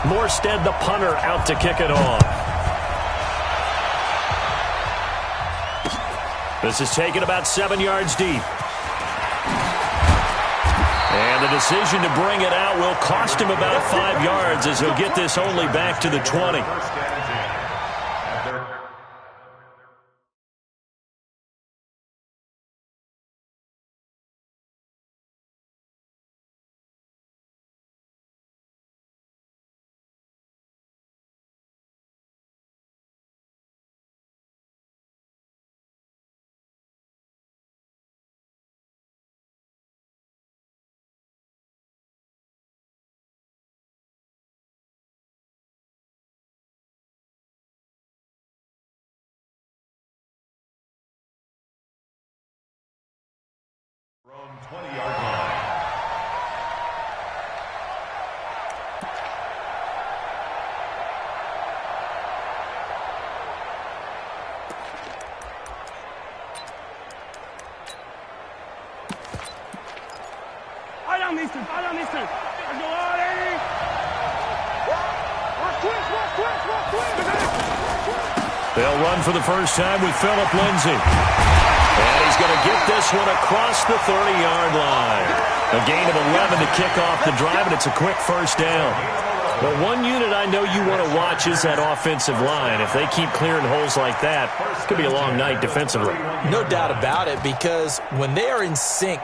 Morstead, the punter, out to kick it off. This is taken about 7 yards deep. And the decision to bring it out will cost him about 5 yards as he'll get this only back to the 20. From 20-yard line. They'll run for the first time with Phillip Lindsay. And he's going to get this one across the 30-yard line. A gain of 11 to kick off the drive, and it's a quick first down. But one unit I know you want to watch is that offensive line. If they keep clearing holes like that, it could be a long night defensively. No doubt about it, because when they are in sync,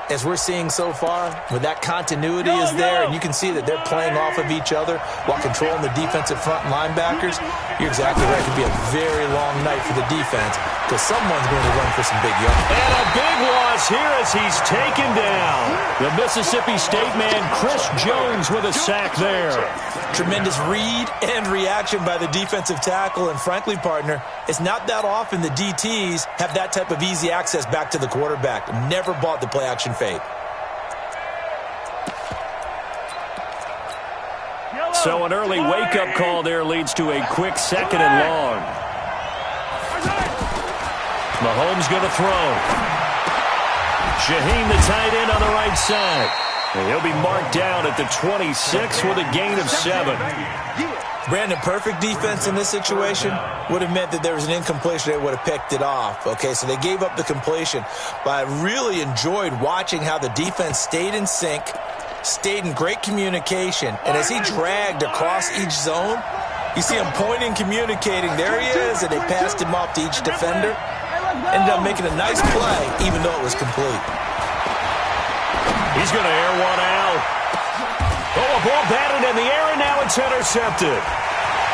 as we're seeing so far, when that continuity is there and you can see that they're playing off of each other while controlling the defensive front linebackers, you're exactly right. It could be a very long night for the defense because someone's going to run for some big yards. And a big loss here as he's taken down. The Mississippi State man, Chris Jones, with a sack there. Tremendous read and reaction by the defensive tackle. And frankly, partner, it's not that often the DTs have that type of easy access back to the quarterback. Never bought the play-action fade. So an early wake-up call there leads to a quick 2nd and long. Mahomes going to throw. Shaheen, the tight end, on the right side. And he'll be marked down at the 26 with a gain of 7. Brandon, perfect defense in this situation would have meant that there was an incompletion. They would have picked it off. Okay, so they gave up the completion. But I really enjoyed watching how the defense stayed in sync, stayed in great communication. And as he dragged across each zone, you see him pointing, communicating. There he is, and they passed him off to each defender. Ended up making a nice play, even though it was complete. He's going to air one out. Oh, a ball batted in the air, and now it's intercepted.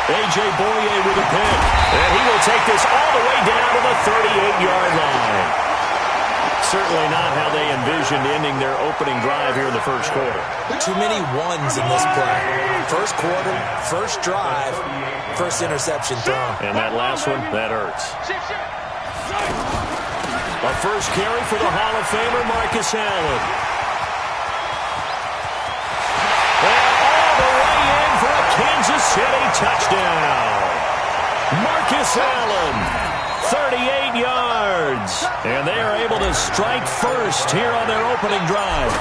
A.J. Boye with a pick. And he will take this all the way down to the 38-yard line. Certainly not how they envisioned ending their opening drive here in the first quarter. Too many ones in this play. First quarter, first drive, first interception thrown. And that last one, that hurts. A first carry for the Hall of Famer, Marcus Allen. And all the way in for a Kansas City touchdown. Marcus Allen, 38 yards. And they are able to strike first here on their opening drive.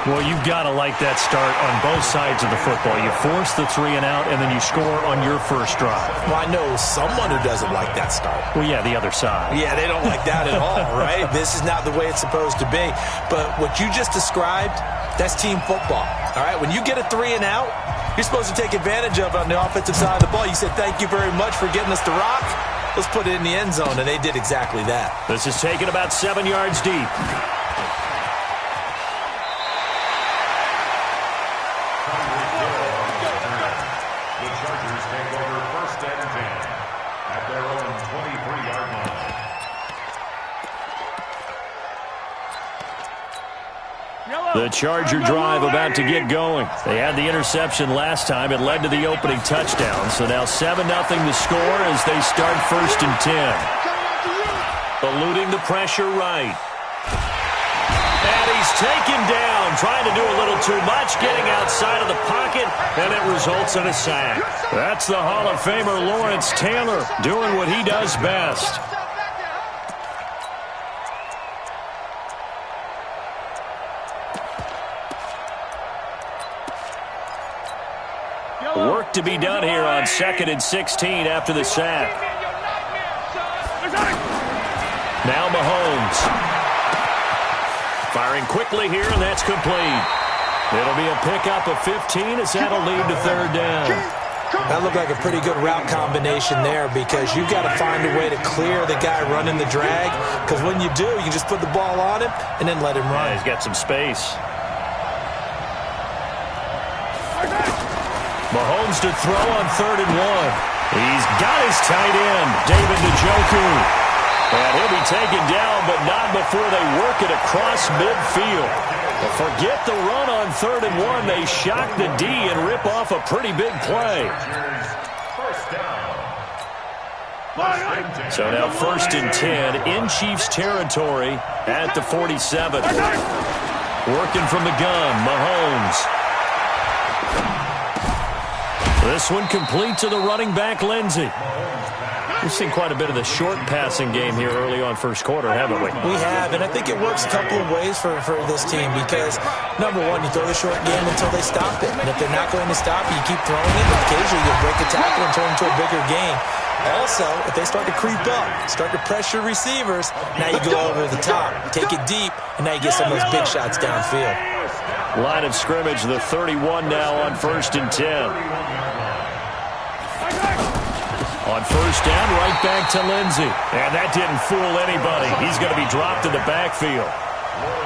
Well, you've got to like that start on both sides of the football. You force the 3 and out, and then you score on your first drive. Well, I know someone who doesn't like that start. Well, yeah, the other side. Yeah, they don't like that at all, right? This is not the way it's supposed to be. But what you just described, that's team football, all right? When you get a 3 and out, you're supposed to take advantage of it on the offensive side of the ball. You said, thank you very much for getting us the rock. Let's put it in the end zone, and they did exactly that. This is taken about 7 yards deep. The Charger drive about to get going. They had the interception last time. It led to the opening touchdown. So now 7-0 to score as they start 1st and 10. Eluding the pressure right. And he's taken down, trying to do a little too much, getting outside of the pocket, and it results in a sack. That's the Hall of Famer Lawrence Taylor doing what he does best. work to be done here on 2nd and 16 after the sack. Now Mahomes. Firing quickly here, and that's complete. It'll be a pickup of 15 as that'll lead to 3rd down. That looked like a pretty good route combination there because you've got to find a way to clear the guy running the drag, because when you do, you just put the ball on him and then let him run. Yeah, he's got some space. Mahomes to throw on 3rd and 1. He's got his tight end, David Njoku. And he'll be taken down, but not before they work it across midfield. But forget the run on 3rd and 1. They shock the D and rip off a pretty big play. So now 1st and 10 in Chiefs territory at the 47. Working from the gun, Mahomes. This one complete to the running back, Lindsey. We've seen quite a bit of the short passing game here early on first quarter, haven't we? We have, and I think it works a couple of ways for this team because, number one, you throw the short game until they stop it. And if they're not going to stop it, you keep throwing it. Occasionally, you'll break a tackle and turn into a bigger game. Also, if they start to creep up, start to pressure receivers, now you go over the top, take it deep, and now you get some of those big shots downfield. Line of scrimmage, the 31 now on 1st and 10. On 1st down, right back to Lindsey. And that didn't fool anybody. He's going to be dropped in the backfield.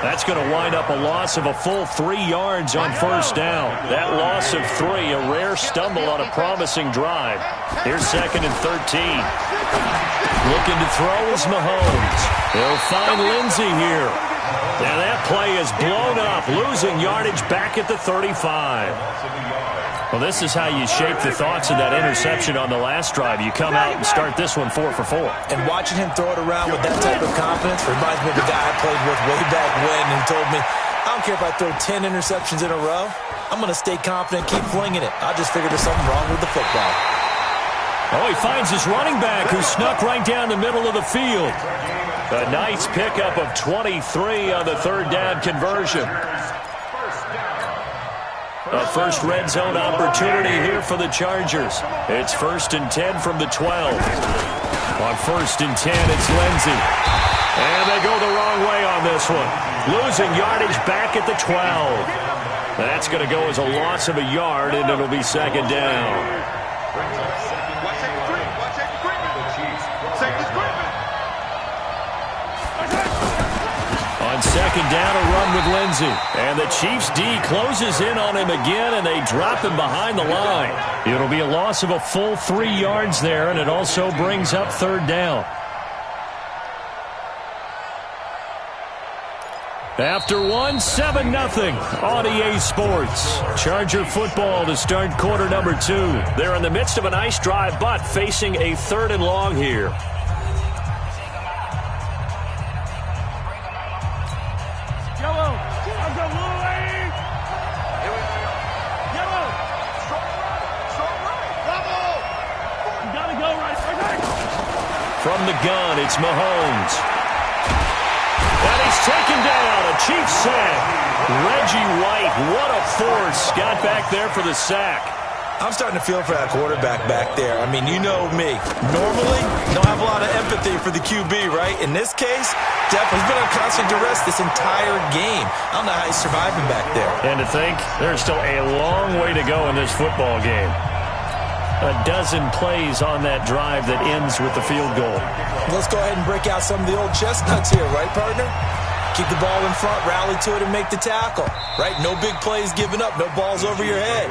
That's going to wind up a loss of a full 3 yards on 1st down. That loss of 3, a rare stumble on a promising drive. Here's 2nd and 13. Looking to throw is Mahomes. He'll find Lindsey here. Now that play is blown up, losing yardage back at the 35. Well, this is how you shape the thoughts of that interception on the last drive. You come out and start this one 4 for 4. And watching him throw it around with that type of confidence reminds me of the guy I played with way back when who told me, I don't care if I throw 10 interceptions in a row. I'm going to stay confident, keep flinging it. I just figured there's something wrong with the football. Oh, he finds his running back who snuck right down the middle of the field. A nice pickup of 23 on the 3rd down conversion. A first red zone opportunity here for the Chargers. It's 1st and 10 from the 12. On 1st and 10, it's Lindsey. And they go the wrong way on this one. Losing yardage back at the 12. That's going to go as a loss of a yard, and it'll be 2nd down. On 2nd down, a run with Lindsey. And the Chiefs D closes in on him again, and they drop him behind the line. It'll be a loss of a full 3 yards there, and it also brings up 3rd down. After 7-0 on EA Sports. Charger football to start quarter number 2. They're in the midst of a nice drive, but facing a 3rd and long here. From the gun, it's Mahomes. And he's taken down. A Chiefs sack. Reggie White, what a force. Got back there for the sack. I'm starting to feel for that quarterback back there. I mean, you know me. Normally, don't have a lot of empathy for the QB, right? In this case, definitely he's been on constant duress this entire game. I don't know how he's surviving back there. And to think, there's still a long way to go in this football game. A dozen plays on that drive that ends with the field goal. Let's go ahead and break out some of the old chestnuts here, right, partner? Keep the ball in front, rally to it, and make the tackle, right? No big plays given up, no balls over your head.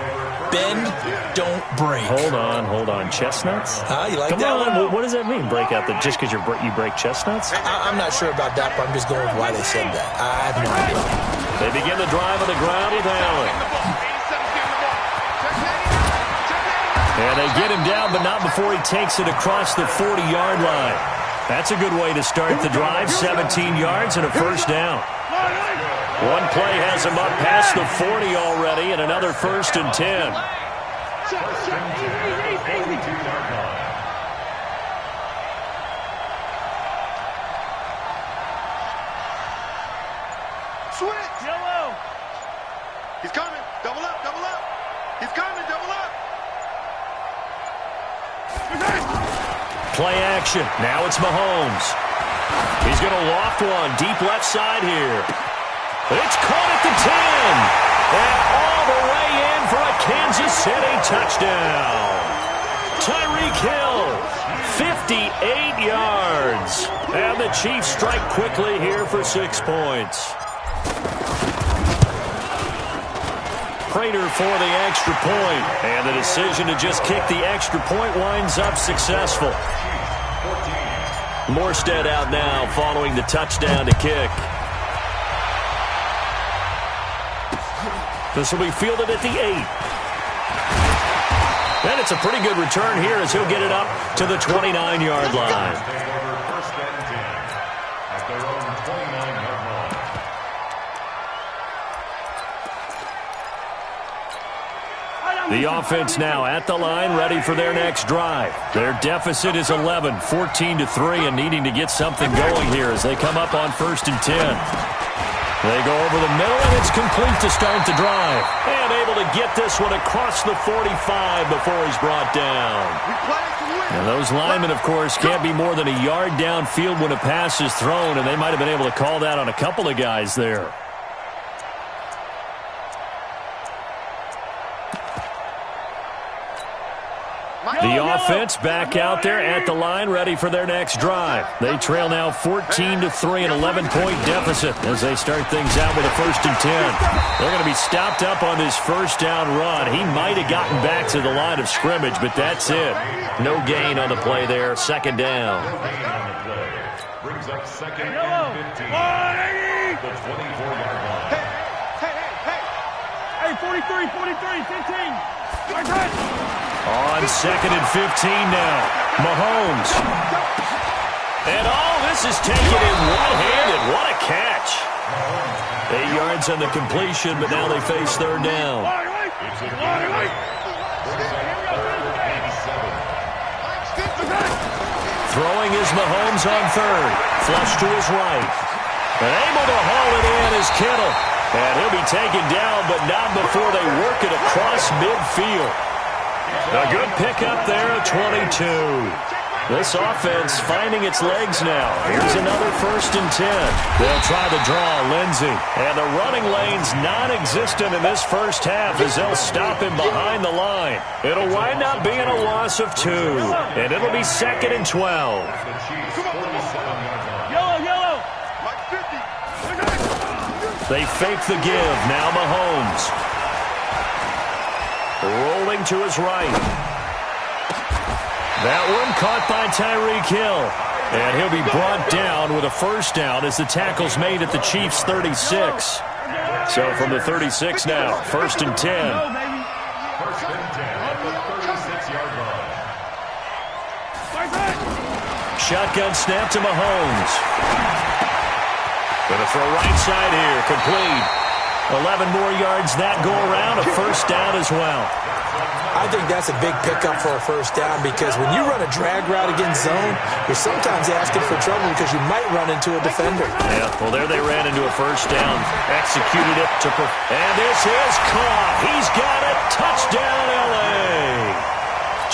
Bend, don't break. Hold on. Chestnuts? You like Come that on. one? What does that mean, break out? Just because you break chestnuts? I'm not sure about that, but I'm just going with why they said that. I have no idea. They begin the drive on the ground with Allen. And they get him down, but not before he takes it across the 40-yard line. That's a good way to start the drive. 17 yards and a first down. One play has him up past the 40 already, and another 1st and 10. Switch! Yellow! He's coming! Double up! Double up! He's coming! Double up! Play action. Now it's Mahomes. He's going to loft one deep left side here. It's caught at the 10. And all the way in for a Kansas City touchdown. Tyreek Hill, 58 yards. And the Chiefs strike quickly here for 6 points. Prater for the extra point. And the decision to just kick the extra point winds up successful. Morstead out now following the touchdown to kick. This will be fielded at the 8. And it's a pretty good return here as he'll get it up to the 29-yard line. First and 10 at their own 29-yard line. The offense now at the line, ready for their next drive. Their deficit is 11, 14-3, and needing to get something going here as they come up on 1st and 10. They go over the middle, and it's complete to start the drive. And able to get this one across the 45 before he's brought down. And those linemen, of course, can't be more than a yard downfield when a pass is thrown, and they might have been able to call that on a couple of guys there. The offense back out there at the line, ready for their next drive. They trail now 14-3, an 11-point deficit as they start things out with a 1st and 10. They're going to be stopped up on this first down run. He might have gotten back to the line of scrimmage, but that's it. No gain on the play there, 2nd down. Brings up 2nd and 15. The 24-yard line. Hey, 43, 15. On 2nd and 15 now. Mahomes. And all this is taken in one-handed. What a catch. 8 yards on the completion, but now they face 3rd down. Throwing is Mahomes on 3rd. Flush to his right. And able to haul it in is Kittle. And he'll be taken down, but not before they work it across midfield. A good pickup there at 22. This offense finding its legs now. Here's another 1st and 10. They'll try to draw Lindsey. And the running lane's non-existent in this first half as they'll stop him behind the line. It'll wind up being a loss of 2. And it'll be 2nd and 12. Yellow. They fake the give. Now Mahomes. Rolling to his right. That one caught by Tyreek Hill. And he'll be brought down with a 1st down as the tackle's made at the Chiefs' 36. So from the 36 now, 1st and 10. 1st and 10 at the 36-yard line. Shotgun snap to Mahomes. Gonna throw right side here, complete. 11 more yards that go around, a 1st down as well. I think that's a big pickup for a 1st down because when you run a drag route against zone, you're sometimes asking for trouble because you might run into a defender. Yeah, well, there they ran into a 1st down, executed it to and this is caught. He's got it. Touchdown, L.A.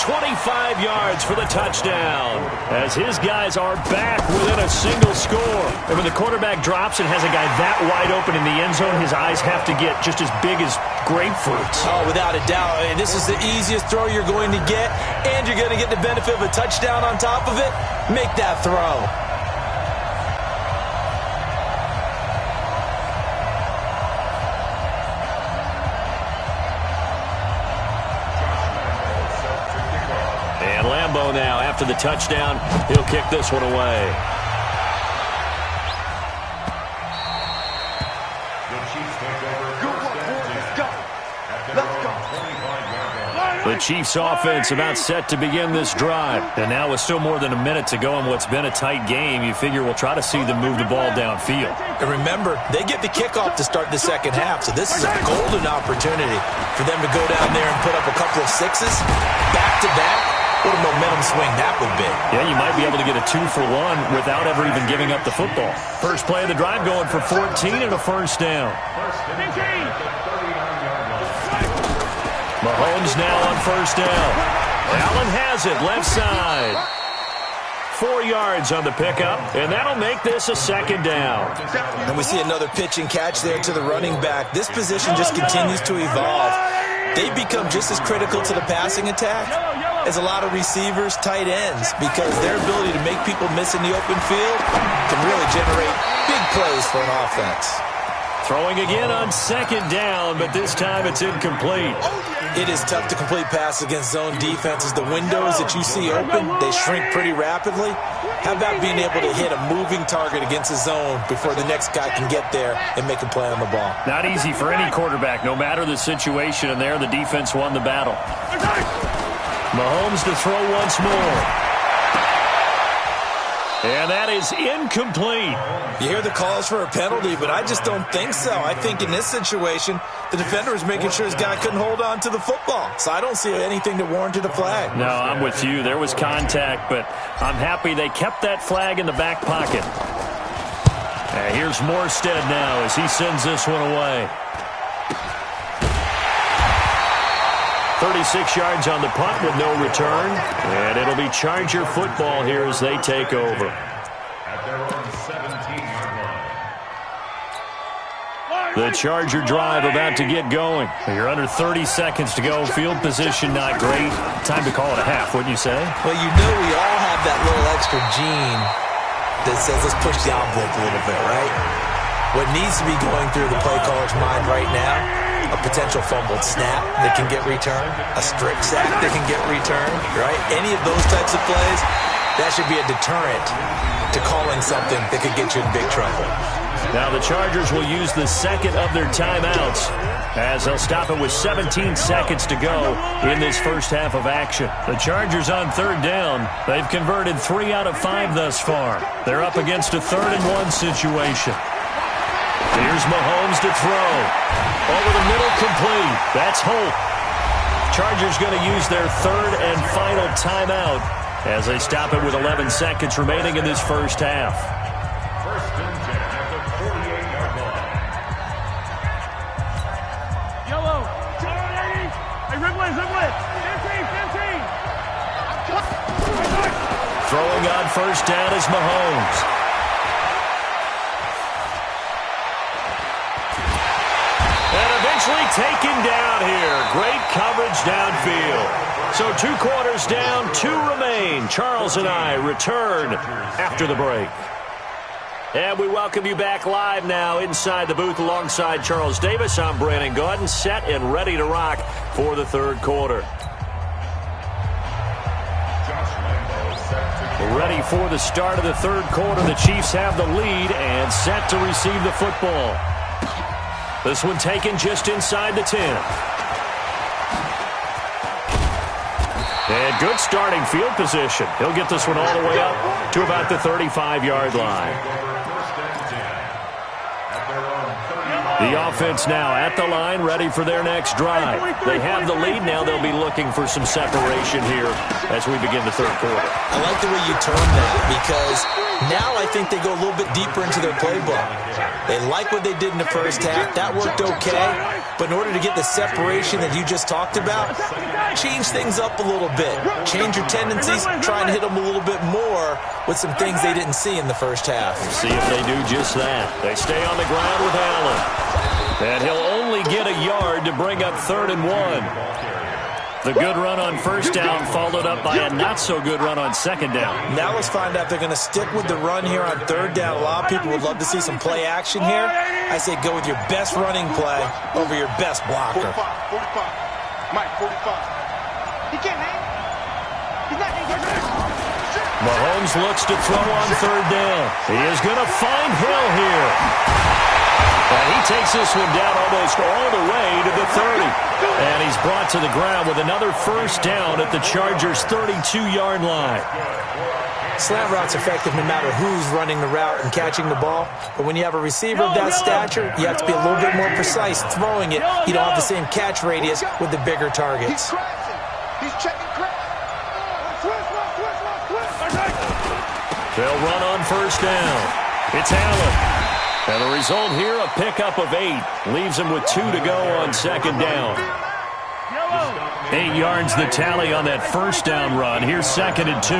25 yards for the touchdown as his guys are back within a single score. And when the quarterback drops and has a guy that wide open in the end zone, his eyes have to get just as big as grapefruits. Oh, without a doubt. This is the easiest throw you're going to get, and you're going to get the benefit of a touchdown on top of it. Make that throw. Now after the touchdown, he'll kick this one away. The Chiefs take over 1st and 10 at their own 25-yard line. The Chiefs offense about set to begin this drive. And now with still more than a minute to go in what's been a tight game, you figure we'll try to see them move the ball downfield. And remember, they get the kickoff to start the 2nd half, so this is a golden opportunity for them to go down there and put up a couple of 6s back-to-back. What a momentum swing that would be. Yeah, you might be able to get a 2-for-1 without ever even giving up the football. First play of the drive going for 14 and a 1st down. First and 10 at the 39-yard line. Mahomes now on 1st down. Allen has it, left side. 4 yards on the pickup, and that'll make this a second down. And we see another pitch and catch there to the running back. This position just continues to evolve. They become just as critical to the passing attack as a lot of receivers, tight ends, because their ability to make people miss in the open field can really generate big plays for an offense. Throwing again on second down, but this time it's incomplete. It is tough to complete passes against zone defenses. The windows that you see open, they shrink pretty rapidly. How about being able to hit a moving target against a zone before the next guy can get there and make a play on the ball? Not easy for any quarterback, no matter the situation, and there the defense won the battle. Mahomes to throw once more. And that is incomplete. You hear the calls for a penalty, but I just don't think so. I think in this situation, the defender is making sure his guy couldn't hold on to the football. So I don't see anything that warranted a flag. No, I'm with you. There was contact, but I'm happy they kept that flag in the back pocket. Here's Morstead now as he sends this one away. 36 yards on the punt with no return. And it'll be Charger football here as they take over. At their own 17-yard line. The Charger drive about to get going. You're under 30 seconds to go. Field position not great. Time to call it a half, wouldn't you say? Well, you know we all have that little extra gene that says let's push the envelope a little bit, right? What needs to be going through the play caller's mind right now, a potential fumbled snap that can get returned, a strip sack that can get returned, right? Any of those types of plays, that should be a deterrent to calling something that could get you in big trouble. Now the Chargers will use the second of their timeouts as they'll stop it with 17 seconds to go in this first half of action. The Chargers on third down. They've converted 3 out of 5 thus far. They're up against a 3rd-and-1 situation. Here's Mahomes to throw. Over the middle, complete. That's Holt. Chargers going to use their 3rd and final timeout as they stop it with 11 seconds remaining in this first half. First and 10 at the 48-yard line. Yellow. Hey, Ridley. 15. Throwing on first down is Mahomes. Taken down here. Great coverage downfield. So 2 quarters down, 2 remain. Charles and I return after the break. And we welcome you back live now inside the booth alongside Charles Davis. I'm Brandon Gaudin, set and ready to rock for the 3rd quarter. Ready for the start of the 3rd quarter. The Chiefs have the lead and set to receive the football. This one taken just inside the 10. And good starting field position. He'll get this one all the way up to about the 35-yard line. The offense now at the line, ready for their next drive. They have the lead. Now they'll be looking for some separation here as we begin the 3rd quarter. I like the way you term that because now I think they go a little bit deeper into their playbook. They like what they did in the first half. That worked okay. But in order to get the separation that you just talked about, change things up a little bit. Change your tendencies. Try and hit them a little bit more with some things they didn't see in the first half. See if they do just that. They stay on the ground with Allen. And he'll only get a yard to bring up 3rd and 1. The good run on first down followed up by a not-so-good run on second down. Now let's find out if they're going to stick with the run here on 3rd down. A lot of people would love to see some play action here. I say go with your best running play over your best blocker. 45. Mike, 45. He can't hang. He's not hanging. Mahomes looks to throw on 3rd down. He is going to find Hill here. And he takes this one down almost all the way to the 30. And he's brought to the ground with another first down at the Chargers' 32-yard line. Slant route's effective no matter who's running the route and catching the ball. But when you have a receiver of that stature, you have to be a little bit more precise throwing it. You don't have the same catch radius with the bigger targets. He's checking cracks. They'll run on first down. It's Allen. And the result here, a pickup of 8. Leaves him with 2 to go on second down. 8 yards the tally on that first down run. Here's 2nd and 2.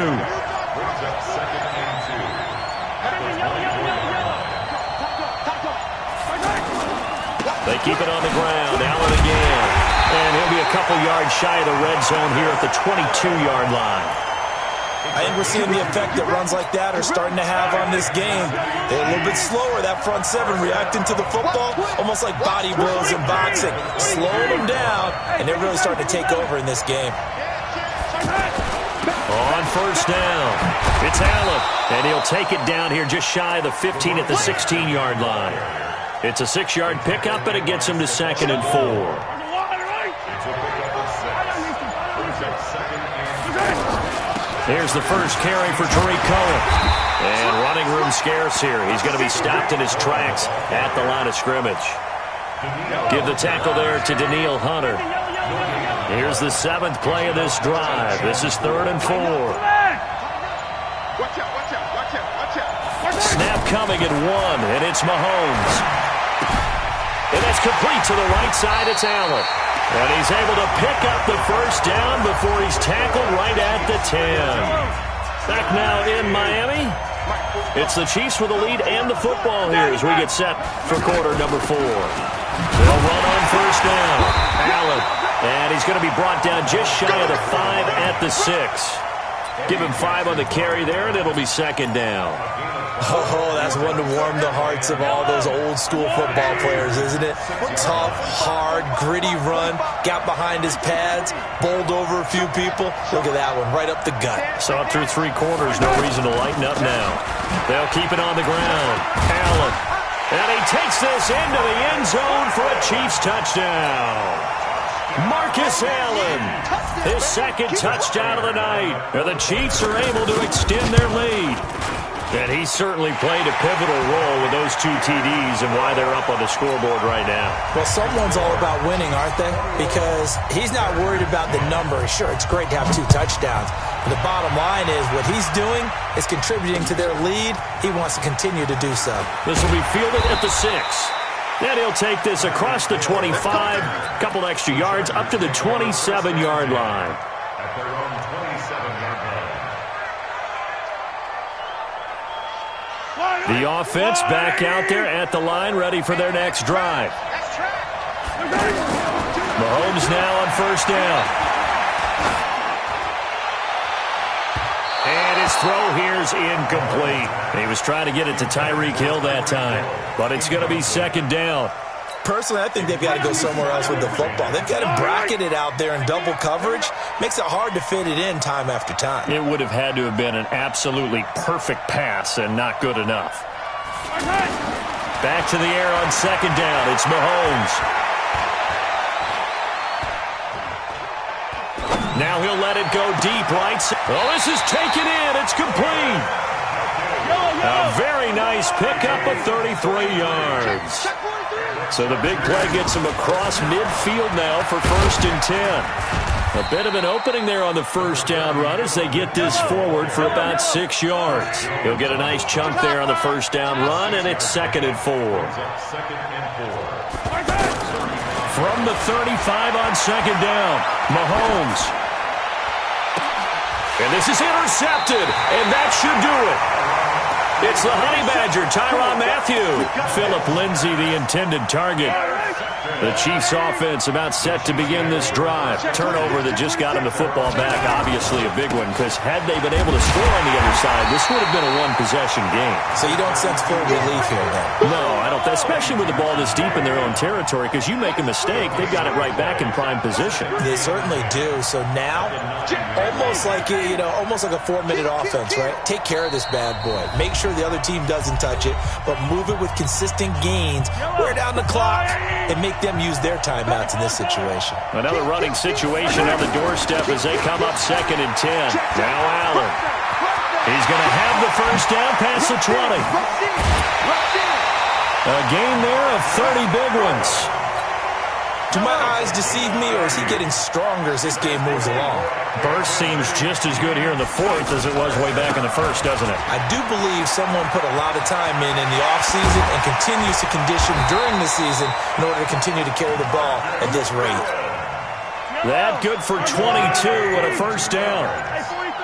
They keep it on the ground. Allen again. And he'll be a couple yards shy of the red zone here at the 22-yard line. I think we're seeing the effect that runs like that are starting to have on this game. They're a little bit slower, that front seven, reacting to the football, almost like body blows in boxing. Slowing them down, and they're really starting to take over in this game. On first down, it's Allen, and he'll take it down here just shy of the 15 at the 16-yard line. It's a 6-yard pickup, and it gets him to 2nd and 4. Here's the first carry for Tariq Cohen. And running room scarce here. He's going to be stopped in his tracks at the line of scrimmage. Give the tackle there to Daniil Hunter. Here's the 7th play of this drive. This is 3rd and 4. Snap coming at 1, and it's Mahomes. And that's complete to the right side. It's Allen. And he's able to pick up the first down before he's tackled right at the 10. Back now in Miami. It's the Chiefs with the lead and the football here as we get set for quarter number 4. They'll run on first down. Allen. And he's going to be brought down just shy of the 5 at the 6. Give him 5 on the carry there, and it'll be 2nd down. Oh, that's one to warm the hearts of all those old-school football players, isn't it? Tough, hard, gritty run, got behind his pads, bowled over a few people. Look at that one, right up the gut. Saw it through 3 quarters, no reason to lighten up now. They'll keep it on the ground. Allen. And he takes this into the end zone for a Chiefs touchdown. Marcus Allen, his 2nd touchdown of the night. And the Chiefs are able to extend their lead. And he certainly played a pivotal role with those 2 TDs and why they're up on the scoreboard right now. Well, someone's all about winning, aren't they? Because he's not worried about the number. Sure, it's great to have 2 touchdowns. But the bottom line is what he's doing is contributing to their lead. He wants to continue to do so. This will be fielded at the 6. Then he'll take this across the 25, a couple extra yards up to the 27-yard line. At their own 27-yard line. The offense back out there at the line, ready for their next drive. Mahomes now on first down. And his throw here's incomplete. He was trying to get it to Tyreek Hill that time, but it's going to be 2nd down. Personally, I think they've got to go somewhere else with the football. They've got to bracket it out there in double coverage. Makes it hard to fit it in time after time. It would have had to have been an absolutely perfect pass and not good enough. Back to the air on 2nd down. It's Mahomes. Now he'll let it go deep right. Oh, this is taken in. It's complete. A very nice pickup of 33 yards. So the big play gets him across midfield now for 1st and 10. A bit of an opening there on the first down run as they get this forward for about 6 yards. He'll get a nice chunk there on the first down run, and it's 2nd and 4. From the 35 on 2nd down, Mahomes. And this is intercepted, and that should do it. It's the Honey Badger, Tyrann Mathieu. Phillip Lindsay, the intended target. The Chiefs offense about set to begin this drive. Turnover that just got him the football back. Obviously a big one, because had they been able to score on the other side, this would have been a one-possession game. So you don't sense full relief here, then? No, I don't. Especially with the ball this deep in their own territory, because you make a mistake, they've got it right back in prime position. They certainly do. So now, almost like a 4-minute offense, right? Take care of this bad boy. Make sure the other team doesn't touch it, but move it with consistent gains. Wear down the clock and make them use their timeouts in this situation. Another running situation on the doorstep as they come up 2nd and 10. Now Allen. He's going to have the first down past the 20. A gain there of 30 big ones. Do my eyes deceive me, or is he getting stronger as this game moves along? Burst seems just as good here in the 4th as it was way back in the 1st, doesn't it? I do believe someone put a lot of time in the offseason and continues to condition during the season in order to continue to carry the ball at this rate. That good for 22 and a first down.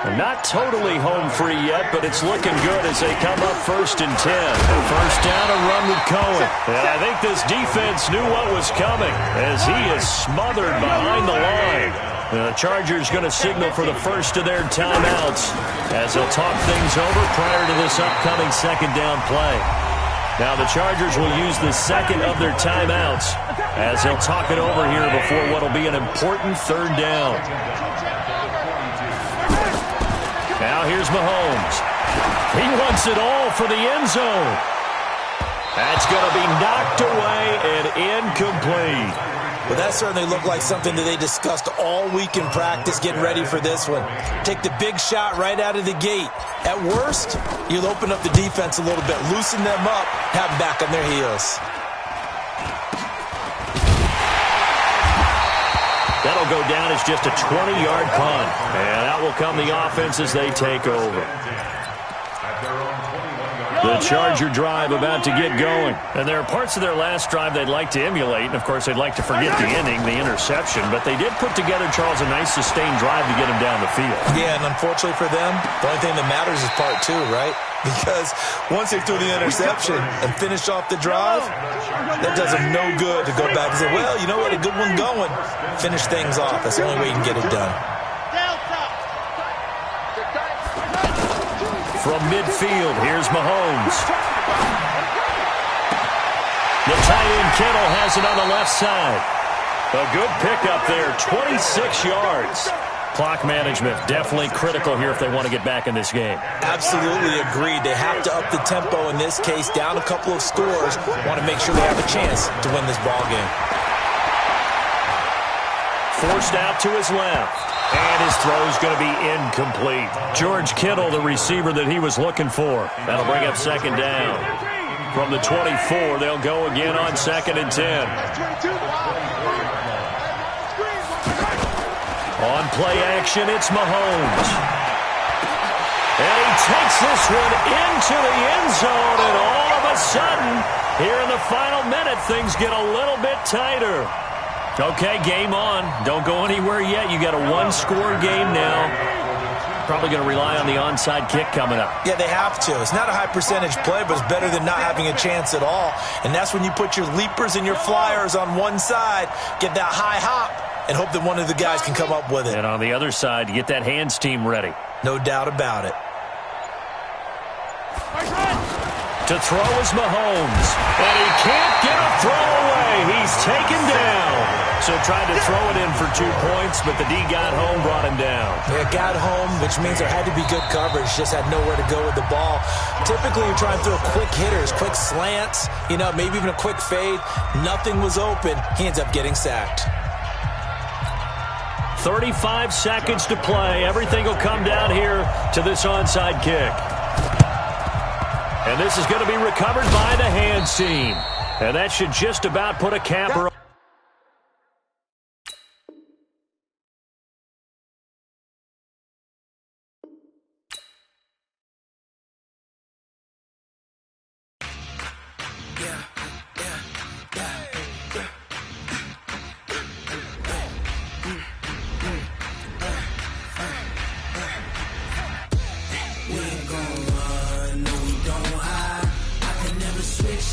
And not totally home free yet, but it's looking good as they come up 1st and 10. First down, a run with Cohen. And I think this defense knew what was coming as he is smothered behind the line. The Chargers going to signal for the first of their timeouts as they'll talk things over prior to this upcoming second down play. Now the Chargers will use the second of their timeouts as they'll talk it over here before what will be an important third down. Now here's Mahomes. He wants it all for the end zone. That's going to be knocked away and incomplete. Well, that certainly looked like something that they discussed all week in practice getting ready for this one. Take the big shot right out of the gate. At worst, you'll open up the defense a little bit, loosen them up, have them back on their heels. That'll go down as just a 20-yard punt. And out will come the offense as they take over. The Charger drive about to get going. And there are parts of their last drive they'd like to emulate. And, of course, they'd like to forget the ending, the interception. But they did put together, Charles, a nice sustained drive to get him down the field. Yeah, and unfortunately for them, the only thing that matters is part 2, right? Because once they threw the interception and finished off the drive, that does them no good to go back and say, well, you know what, a good one going. Finish things off. That's the only way you can get it done. From midfield, here's Mahomes. The tight end Kittle has it on the left side. A good pickup there, 26 yards. Clock management definitely critical here if they want to get back in this game. Absolutely agreed. They have to up the tempo in this case, down a couple of scores. Want to make sure they have a chance to win this ball game. Forced out to his left. And his throw is going to be incomplete. George Kittle, the receiver that he was looking for. That'll bring up second down. From the 24, they'll go again on 2nd and 10. On play action, it's Mahomes. And he takes this one into the end zone, and all of a sudden, here in the final minute, things get a little bit tighter. Okay, game on. Don't go anywhere yet. You got a one-score game now. Probably going to rely on the onside kick coming up. Yeah, they have to. It's not a high-percentage play, but it's better than not having a chance at all. And that's when you put your leapers and your flyers on one side, get that high hop, and hope that one of the guys can come up with it. And on the other side, you get that hands team ready. No doubt about it. To throw is Mahomes. And he can't get a throw away. He's taken down. So tried to throw it in for 2 points, but the D got home, brought him down. Yeah, got home, which means there had to be good coverage. Just had nowhere to go with the ball. Typically, you're trying to throw quick hitters, quick slants, maybe even a quick fade. Nothing was open. He ends up getting sacked. 35 seconds to play. Everything will come down here to this onside kick. And this is going to be recovered by the hands team. And that should just about put a capper on.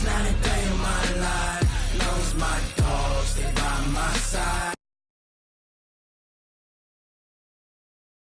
Not a day in my life. Knows my dogs, they by my side.